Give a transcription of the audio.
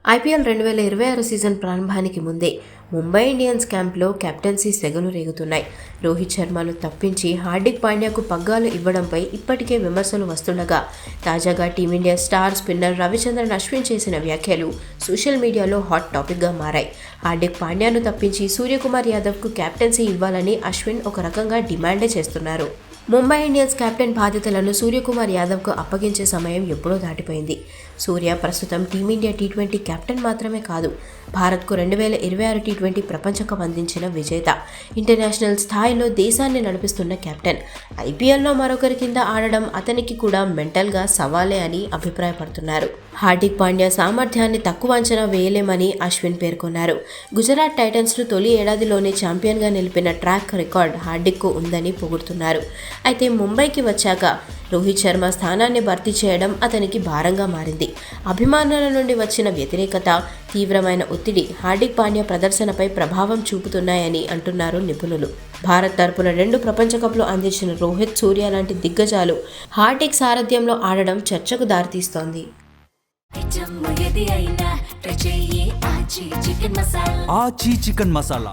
IPL 2026 season ప్రారంభానికి ముందే Mumbai Indians క్యాంప్లో కెప్టెన్సీ సెగలు రేగుతున్నాయి. రోహిత్ శర్మను తప్పించి హార్దిక్ పాండ్యాకు పగ్గాలు ఇవ్వడంపై ఇప్పటికే విమర్శలు వస్తుండగా, తాజాగా team India star spinner Ravichandran Ashwin చేసిన వ్యాఖ్యలు సోషల్ మీడియాలో హాట్ టాపిక్గా మారాయి. హార్దిక్ పాండ్యాను తప్పించి సూర్యకుమార్ యాదవ్కు కెప్టెన్సీ ఇవ్వాలని అశ్విన్ ఒక రకంగా డిమాండే చేస్తున్నారు. ముంబై ఇండియన్స్ కెప్టెన్ బాధ్యతలను సూర్యకుమార్ యాదవ్కు అప్పగించే సమయం ఎప్పుడో దాటిపోయింది. సూర్య ప్రస్తుతం టీమిండియా టీ20 కెప్టెన్ మాత్రమే కాదు, భారత్కు 2026 టీ20 ప్రపంచ కప్ అందించిన విజేత, ఇంటర్నేషనల్ స్థాయిలో దేశాన్ని నడిపిస్తున్న కెప్టెన్. ఐపీఎల్లో మరొకరి కింద ఆడడం అతనికి కూడా మెంటల్గా సవాలే అని అభిప్రాయపడుతున్నారు. హార్దిక్ పాండ్యా సామర్థ్యాన్ని తక్కువ అంచనా వేయలేమని అశ్విన్ పేర్కొన్నారు. గుజరాత్ టైటన్స్ను తొలి ఏడాదిలోనే ఛాంపియన్గా నిలిపిన ట్రాక్ రికార్డ్ హార్దిక్కు ఉందని పొగుడుతున్నారు. అయితే ముంబైకి వచ్చాక రోహిత్ శర్మ స్థానాన్ని భర్తీ చేయడం అతనికి భారంగా మారింది. అభిమానుల నుండి వచ్చిన వ్యతిరేకత, తీవ్రమైన ఒత్తిడి హార్దిక్ పాండ్యా ప్రదర్శనపై ప్రభావం చూపుతున్నాయని అంటున్నారు నిపుణులు. భారత్ తరపున 2 ప్రపంచ కప్లు అందించిన రోహిత్, సూర్య లాంటి దిగ్గజాలు హార్దిక్ సారథ్యంలో ఆడడం చర్చకు దారితీస్తోంది. ఆచి చికెన్ మసాలా